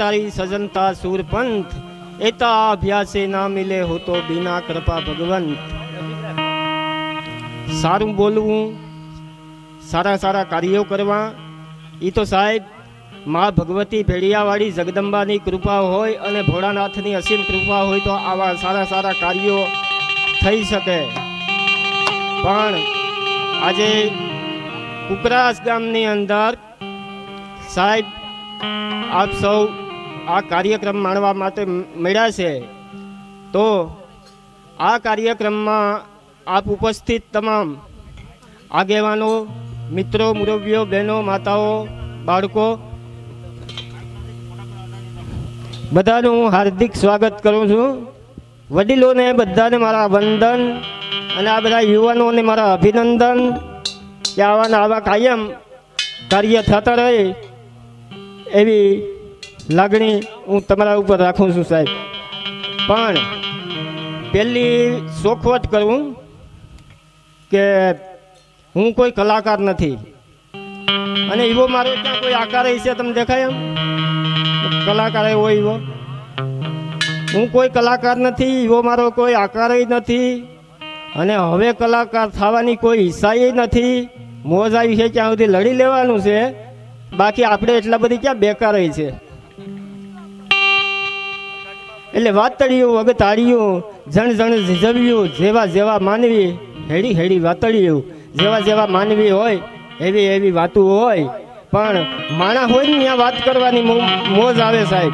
तारी सजनता सूरपंथ एता अभ्यासे ना मिले हो तो बिना कृपा भगवंत। सारू बोलवू, सारा सारा कार्यों करवा ई तो साहेब माँ भगवती भेड़ियावाड़ी जगदंबानी कृपा होय अने भोळानाथनी असीम कृपा होय तो आवा सारा सारा कार्यों थई सके। पण आजे कुकरास गामनी अंदर साहेब आप सौ आ कार्यक्रम माणवा माटे मळ्या छे, तो आ कार्यक्रम में आप उपस्थित तमाम आगेवानो, मित्रों, मुरब्बियों, बहनों, माताओं, बाळको बधानु हार्दिक स्वागत करूँ छूँ। वडीलों ने बधाने मारा वंदन अने आ बधा युवानों ने मारा अभिनंदन कि आवा ने आवा कायम कार्य थता रहे एवी लागणी हूँ तमारा उपर राखूँ छूँ साहेब। पण पहली सोखवट करूँ के हूँ कोई कलाकार नहीं अने एवो मारो क्या कोई आकार है तमने देखाय कलाकार है वो एवो हूँ कोई कलाकार नहीं, एवो मारो कोई आकार ही नहीं अने हवे कलाकार थवानी कोई हिस्सा ही नहीं। मोज आई है क्या सुधी लड़ी लेवानुं छे, बाकी आपणे एटला बधी क्या बेकार छे। एटले वातड़ियों वगताड़ियों जण जण झीझव्યું जेवा जेवा मानवी हेड़ी हेड़ी वातड़ियों जेवा जेवा मानवी होय एवी एवी वातुं होय। पण माणा होय ने त्यां वात करवानी मोज आवे साहेब,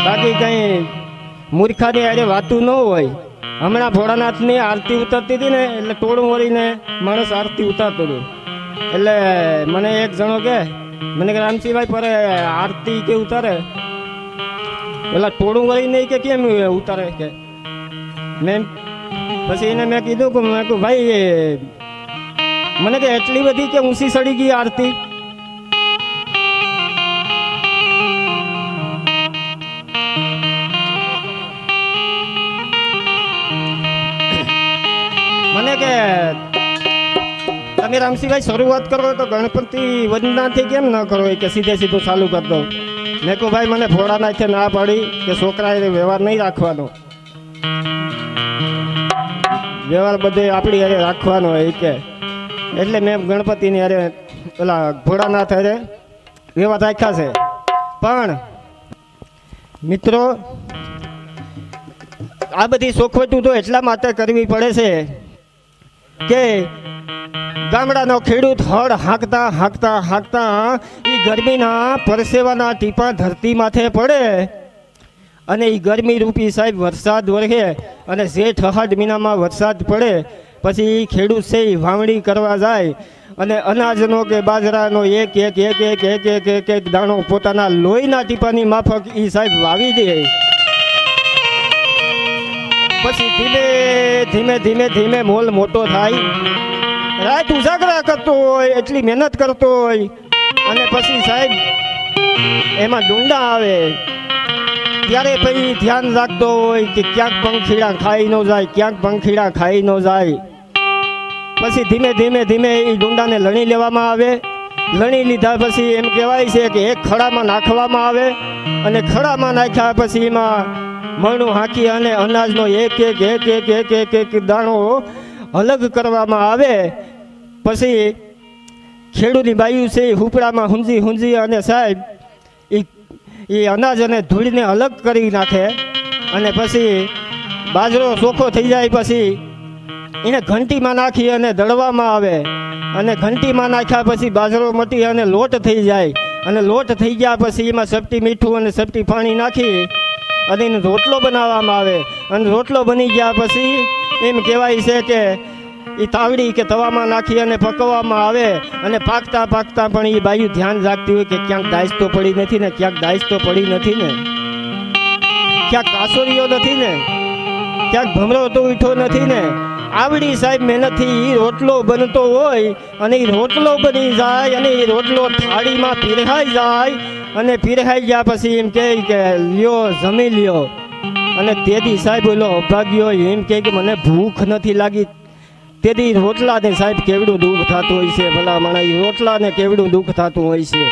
बाकी कई मूर्खानी अरे वातुं न होय। हमणां भोळानाथनी आरती उतरती थी ने एटले टोळुं वळीने माणस आरती उतारतो तो, एटले मने एक जणो के मने के रामसिंहभाई पर आरती के उतारे पेला टोळुं वळीने के केम उतारे के मैं पछी एने मैं कीधुं के मैं कहूं भाई मने के एटली बधी के ऊंची सड़ी गई आरती। मने के तमे रामसिंहभाई शुरुआत करो तो गणपति वंदना थी केम न करो के सीधे सीधो चालू कर दो। मैं को भाई मैंने भोळानाथे ना पड़ी के छोकराए व्यवहार नहीं राखवानो, व्यवहार बधे आपणी अरे राखवानो है के एटले मैं गणपति ने अरे पेला भोळानाथ अरे व्यवहार राख्या छे। पण मित्रों आ बधी सोखवटू तो एटला माटे करवी पड़े छे के गामडानो खेडूत हळ हांकता हांकता हांकता ई गरमीना परसेवाना टीपा धरती माथे पड़े अने ई गरमी रूपी साहेब वरसाद वरसे अने जेठ अहाड महीनामां वरसाद पड़े पछी ई खेडूत छे ई वावणी करवा जाय अने अनाजनो के बाજરાનો एक एक एक एक एक एक एक एक दाणो पोताना लोहीना टीपानी माफक ई साहेब वावी दे। पछी धीमे धीमे धीमे धीमे मोल मोटो थाय, रात उजागरा करतो होय, एटली मेहनत करतो होय अने पछी साहेब एमां डूंडा आवे त्यारे पछी ध्यान राखतो होय के क्यांक पंखीड़ा खाई न जाय, क्यांक पंखीड़ा खाई न जाय। पछी धीमे धीमे धीमे ई डूंडाने लणी लेवामां आवे, लणी लीधा पछी एम कहेवाय छे के एक खड़ामां नाखवामां आवे अने खड़ामां नाख्या पछी एमां मणुं हांकी अने अनाजनो एक एक एक एक एक एक एक दाणो अलग करवामां आवे। पछी खेडूनी बायु छे हुपड़ामां हुंजी हुंजी अने साहेब ई अनाज अने धूळने अलग करी नाखे अने पछी बाजरो ચોખ્ખો થઈ જાય पछी एने घंटीमां नाखी अने दळवामां आवे अने घंटीमां नाख्या पछी बाजरो मटी अने लोट थई जाय अने लोट थई गया पछी एमां सपटी मीठું अने सपटी पाणी नाखी अने एनो रोटलो बनाववामां आवे अने रोटलो बनी गया पछी एम कहेवाय छे के ई तावड़ी के तवामां नाखी अने पकववामां आवे अने पाकता पाकता पण ई बायु ध्यान राखती होय के क्यांक दाइस तो पड़ी नथी ने, क्यांक दाइस तो पड़ी नथी ने, क्यांक कासोरीओ नथी ने, क्यांक भमरो तो उठो नथी ने। आवड़ी साहेब मेहनत थी रोटलो बनतो होय अने रोटलो बनी जाय अने रोटलो थाड़ी में पीरहाई जाय अने पीरहाई गया पछी एम कहे के लियो जमी लियो अने तेदी साहेब बोलो अभाग्यो एम कहे के मने भूख नथी लागी। तेदी रोटला ने साहेब केवडुं दुख थतुं होय छे, भला मणे रोटला ने केवडुं दुख थतुं होय छे।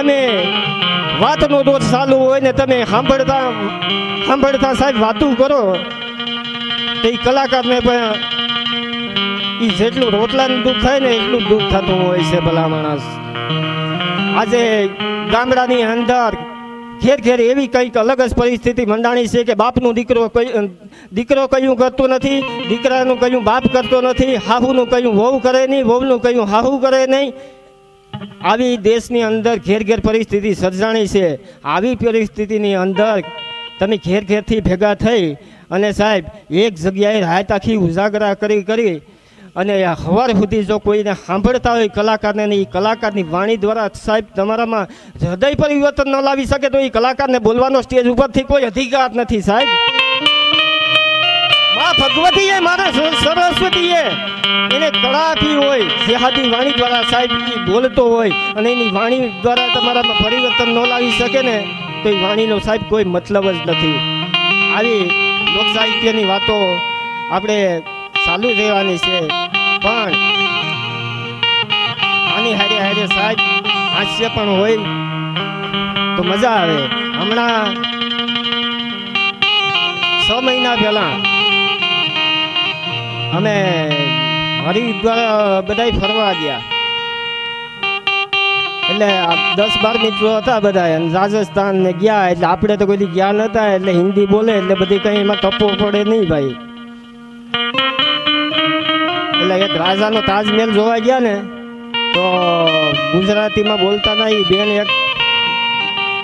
તમે વાતનો દોર ચાલુ હોય ને તમે સાંભળતા સાહેબ વાતું કરો તો એ કલાકારને પણ એ જેટલું રોટલાનું દુઃખ થાય ને એટલું દુઃખ થતું હોય છે ભલા માણસ. આજે ગામડાની અંદર ઘેર ઘેર એવી કંઈક અલગ જ પરિસ્થિતિ મંડાણી છે કે બાપનું દીકરો કયું કરતો નથી, દીકરાનું કયું બાપ કરતો નથી, હાહુનું કયું વહુ કરે નહીં, વહુનું કયું હાહુ કરે નહીં. આવી દેશની અંદર ઘેર ઘેર પરિસ્થિતિ સર્જાણી છે. આવી પરિસ્થિતિની અંદર તમે ઘેર ઘેરથી ભેગા થઈ અને સાહેબ એક જગ્યાએ રાત આખી ઉજાગરા કરી અને સવાર સુધી જો કોઈને સાંભળતા હોય કલાકારને ને એ કલાકારની વાણી દ્વારા સાહેબ તમારામાં હૃદય પરિવર્તન ન લાવી શકે તો એ કલાકારને બોલવાનો સ્ટેજ ઉપરથી કોઈ અધિકાર નથી સાહેબ. માં ભગવતીએ મારા સરસ્વતીએ એને કળા આપી હોય, જેહાદી વાણી દ્વારા સાહેબ એ બોલતો હોય અને એની વાણી દ્વારા તમારામાં પરિવર્તન ન લાવી શકે ને તો એ વાણીનો સાહેબ કોઈ મતલબ જ નથી. આવી લોક સાહિત્યની વાતો આપણે ચાલુ રહેવાની છે, પણ આની હારે હારે સાહેબ હાસ્ય પણ હોય તો મજા આવે. હમણાં 6 મહિના પહેલા અમે હરિદ્વાર બધાય ફરવા ગયા, એટલે 10-12 મિત્રો હતા બધા અને રાજસ્થાન ને ગયા. એટલે આપણે તો કોઈ ગયા નતા, એટલે હિન્દી બોલે એટલે બધી કઈ એમાં ટપો પડે નહીં ભાઈ. એટલે એક રાજાનો તાજમહેલ જોવા ગયા ને તો ગુજરાતીમાં બોલતા ના એ બેન એક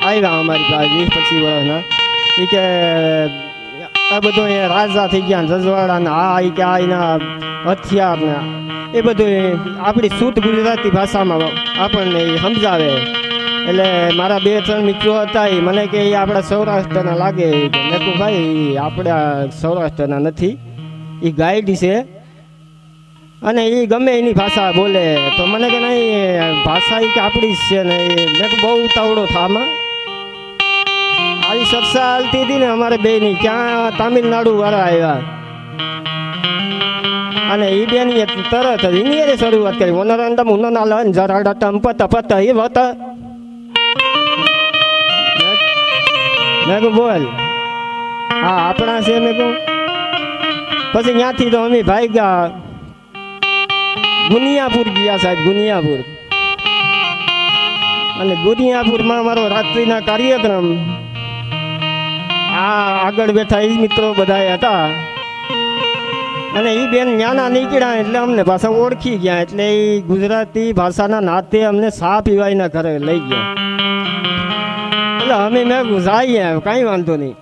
આવ્યા અમારી પાસે 20-25 વર્ષના. એ કે આ બધો એ રાજા થઈ ગયા રજવાડા ને આ કે આ એના હથિયાર ને એ બધું આપણી શુદ્ધ ગુજરાતી ભાષામાં આપણને સમજાવે. એટલે મારા 2-3 મિત્રો હતા એ મને કે આપણા સૌરાષ્ટ્રના લાગે. મેં કહું ભાઈ આપણા સૌરાષ્ટ્રના નથી, એ ગાઈડ છે અને એ ગમે એની ભાષા બોલે. તો મને કે નહીં ભાષા એ કે આપણી જ છે ને. મેં તો બહુ ઉતાવળો થામાં આવી ચર્ચા હાલતી હતી ને અમારે બેની, ક્યાં તામિલનાડુ વાળા આવ્યા અને એ બેની તરત એની શરૂઆત કરી ઓનરંદમ ઉનનાલન જરાડતમ પત પત એ વત. મેં કહું બોલ હા આપણા છે. મેં કહું પછી ત્યાંથી તો અમે ભાઈ ગયા ગુનિયાપુર ગયા સાહેબ, ગુનિયાપુર. અને ગુનિયાપુરમાં અમારો રાત્રિના કાર્યક્રમ આગળ બેઠા એ મિત્રો બધા હતા અને એ બેન ન્યાના નીકળ્યા એટલે અમને પાછા ઓળખી ગયા. એટલે એ ગુજરાતી ભાષાના નાતે અમને સા પીવાયના ઘરે લઈ ગયા. એટલે અમે મેં જઈએ કાંઈ વાંધો નહીં.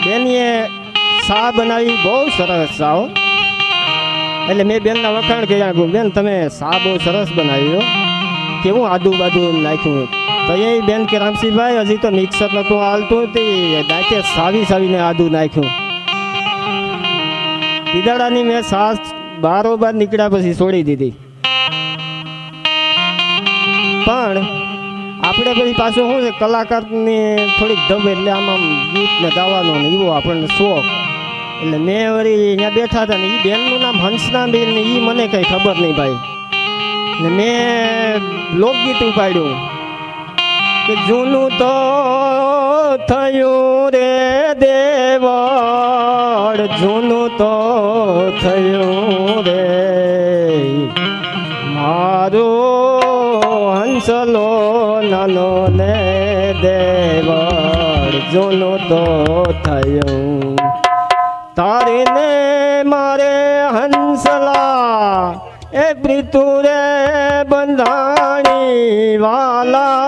બેનીએ સા બનાવી બહુ સરસ સાવ. એટલે મેં બેનના વખાણ કર્યા, બેન તમે સા બહુ સરસ બનાવ્યો, કેવું આદુ બાદુ નાખ્યું. તો એ બેન કે રામસિંહભાઈ હજી તો મિક્સર નતું હાલતું તે દાંતે સાવીને આદુ નાખ્યું. પીદાડાની મેં સાસ બારોબાર નીકળ્યા પછી છોડી દીધી. પણ આપણે પછી પાછું શું છે કલાકારની થોડીક ધબ એટલે આમાં ગીત ને ગાવાનો ને એવો આપણને શોખ. એટલે મેં વળી અહીંયા બેઠા હતા ને એ બેનનું નામ હંસનાબેન ને એ મને કંઈ ખબર નહીં ભાઈ. ને મેં લોકગીત ઉપાડ્યું કે જૂનું તો થયું રે દેવળ, જૂનું તો થયું રે મારો હંસલો નાનો ને દેવળ, જૂનું તો થયું તારે ને મારે હંસલા એ પ્રીતુ રે બંધાણી વાલા.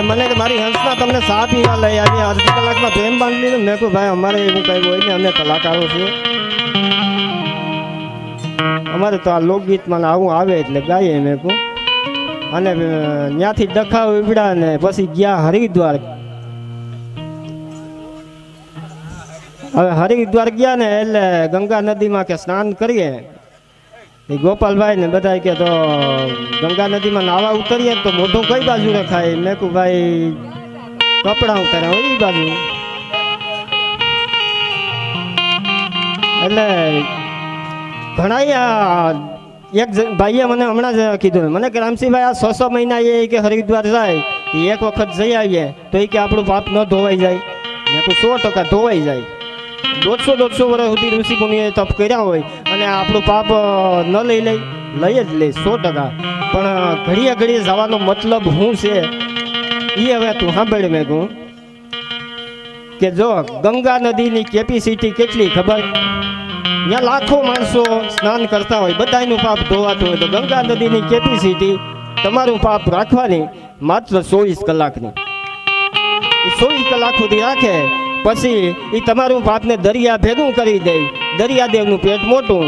મને કે મારી હંસના તમને સા પીવા લઈ આવી અડધી કલાકમાં પ્રેમ બાંધી લીધું. મેં કહું ભાઈ અમારે એવું કઈ હોય ને, અમે કલાકારો છીએ, અમારે તો આ લોકગીતમાં આવું આવે એટલે ગાઈએ. મેં કહું અને ત્યાંથી ડખા ઉભડા ને પછી ગયા હરિદ્વાર. હવે હરિદ્વાર ગયા ને એટલે ગંગા નદીમાં કે સ્નાન કરીએ. ગોપાલભાઈ ને બધા કે તો ગંગા નદીમાં નાવા ઉતરીએ તો મોઢું કઈ બાજુ રખાય? મેં કહું ભાઈ કપડા ઉતારે હોય એ બાજુ. એટલે ઘણા એક ભાઈએ મને હમણાં જ કીધું, મને કે રામસિંહભાઈ આ 6 મહિના એ કે હરિદ્વાર જાય એક વખત જઈ આવીએ તો એ કે આપણું પાપ ન ધોવાઈ જાય. મેં કહું 100% ધોવાઈ જાય. 150 વર્ષ સુધી ઋષિ મુનિએ તપ કર્યા હોય અને આપણું પાપ ન લઈ જ લે 100%. પણ ઘડીએ ઘડીએ જવાનો મતલબ શું છે એ હવે તું સાંભળી. મેં કહું કે જો ગંગા નદીની કેપેસિટી કેટલી ખબર? ત્યાં લાખો માણસો સ્નાન કરતા હોય, બધાનું પાપ ધોવાતું હોય, તો ગંગા નદીની કેપેસિટી તમારું પાપ રાખવાની માત્ર 24 કલાકની. એ 24 કલાક સુધી રાખે પછી એ તમારું પાપને દરિયા ભેગું કરી દે. દરિયાદેવનું પેટ મોટું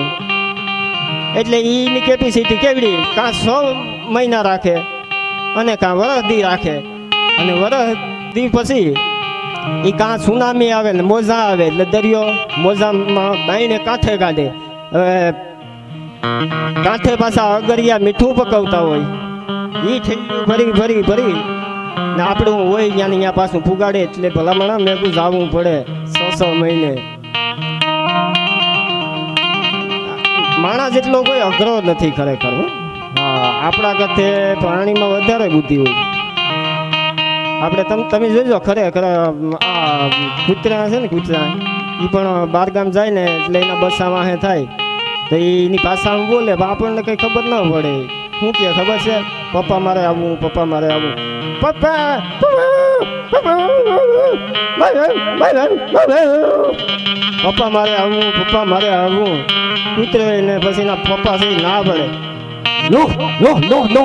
એટલે એની કેપેસિટી કેવડી? કાં 100 મહિના રાખે અને કાં વરસદી રાખે. અને વરસદી પછી એ કાં સુનામી આવે ને મોજા આવે એટલે દરિયો મોજામાં બાઈને કાંઠે કાઢે. હવે કાંઠે પાછા અગરિયા મીઠું પકવતા હોય, એ ઠેલ્યું ભરી ભરી ભરી ને આપણું હોય ત્યાં ત્યાં પાછું ફુગાડે. એટલે ભલામણ મેં કહું જવું પડે 6 મહિને. માણસ જેટલો કોઈ અઘરો નથી ખરેખર. હા, આપણા કરતે પ્રાણીમાં વધારે બુદ્ધિ હોય. આપણે તમે જોજો ખરેખર આ કૂતરા છે ને, કૂતરા એ પણ બહારગામ જાય ને એટલે એના બસા વાહે થાય તો એની ભાષામાં બોલે, આપણને કંઈ ખબર ન પડે. શું કે ખબર છે? પપ્પા મારે આવવું, પપ્પા મારે આવવું, પપ્પા પપ્પા મારે આવવું, પપ્પા મારે આવવું. કૂતરે ને પછી એના પપ્પા છે ના પડે. નો નો નો નો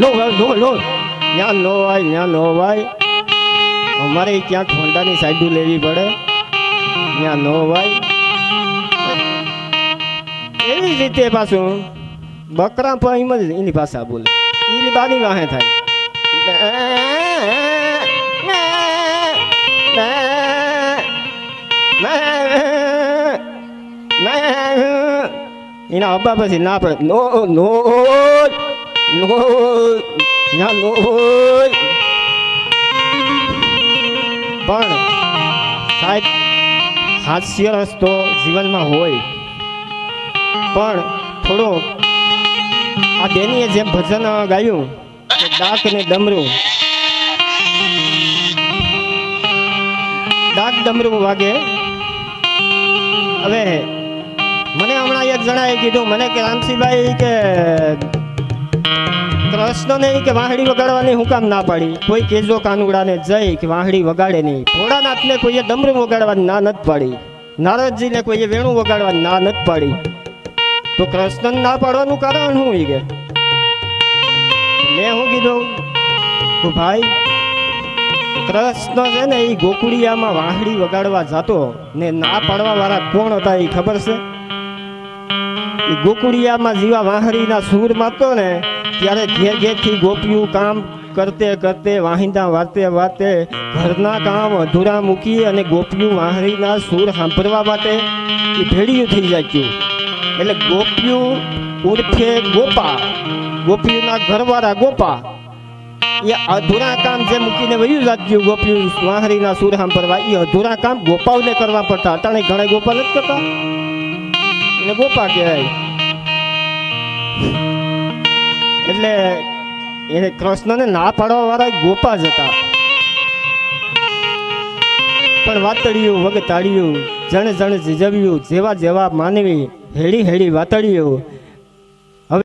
નો નો નો ત્યાં નો વાય, ત્યાં નો વાય. અમારે ક્યાંક હોન્ડાની સાઈડ લેવી પડે, ત્યાં નો વાય. એવી રીતે પાછું બકરા પણ એમ જ એની ભાષા બોલે, એની બાની વાહે થાય. એના અબ્બા પછી ના પડે. નો નો નો ત્યાં નો હોય. પણ સાહેબ હાસ્ય રસ્તો જીવનમાં હોય, પણ થોડો આ બેનીએ જેમ ભજન ગાયું કે ડાક ને ડમરું, ડાક ડમરું વાગે. હવે મને હમણાં એક જણાએ કીધું, મને કે રામસિંહભાઈ કે કૃષ્ણને કે વાહડી વગાડવાની હું કામ ના પાડી? કોઈ કેજો કાનુડાને જઈ કે વાહડી વગાડે નહીં. ભોળાનાથને કોઈએ ડમરું વગાડવાની ના નથી પાડી, નારદજીને કોઈએ વેણું વગાડવાની ના નથી પાડી, તો કૃષ્ણને ના પાડવાનું કારણ શું? કે મેં શું કીધું કે ભાઈ કૃષ્ણ છે ને એ ગોકુળિયામાં વાહડી વગાડવા જતો ને ના પાડવા વાળા કોણ હતા એ ખબર છે? એ ગોકુળિયામાં જેવા વાહડીના સૂર મારતો ને ત્યારે ઘેર ઘેરથી ગોપીઓ કામ કરતે કરતે વાહિંદા વાતે વાતે ઘરના કામ અધૂરા મૂકી અને ગોપીઓ વાહડીના સૂર સાંભળવા માટે એ ભેડિયું થઈ જાય. એટલે ગોપીઓ ઉર્ફે ગોપા, ગોપીઓના ઘરવાળા ગોપા એ અધૂરા કામ જે મૂકીને વયું જાત્યું ગોપીઓ વાહડીના સૂર સાંભળવા, એ અધૂરા કામ ગોપાઓને કરવા પડતા. અટાણે ઘણા ગોપા નથી કરતા એને ગોપા કહેવાય. એટલે એને કૃષ્ણને ના પાડવા વાળા ગોપા જ હતા. પણ વાતળિયું વગતાળિયું જણ જણ જીજવ્યું જેવા જેવા માનવી હેડી હેડી વાતળિયું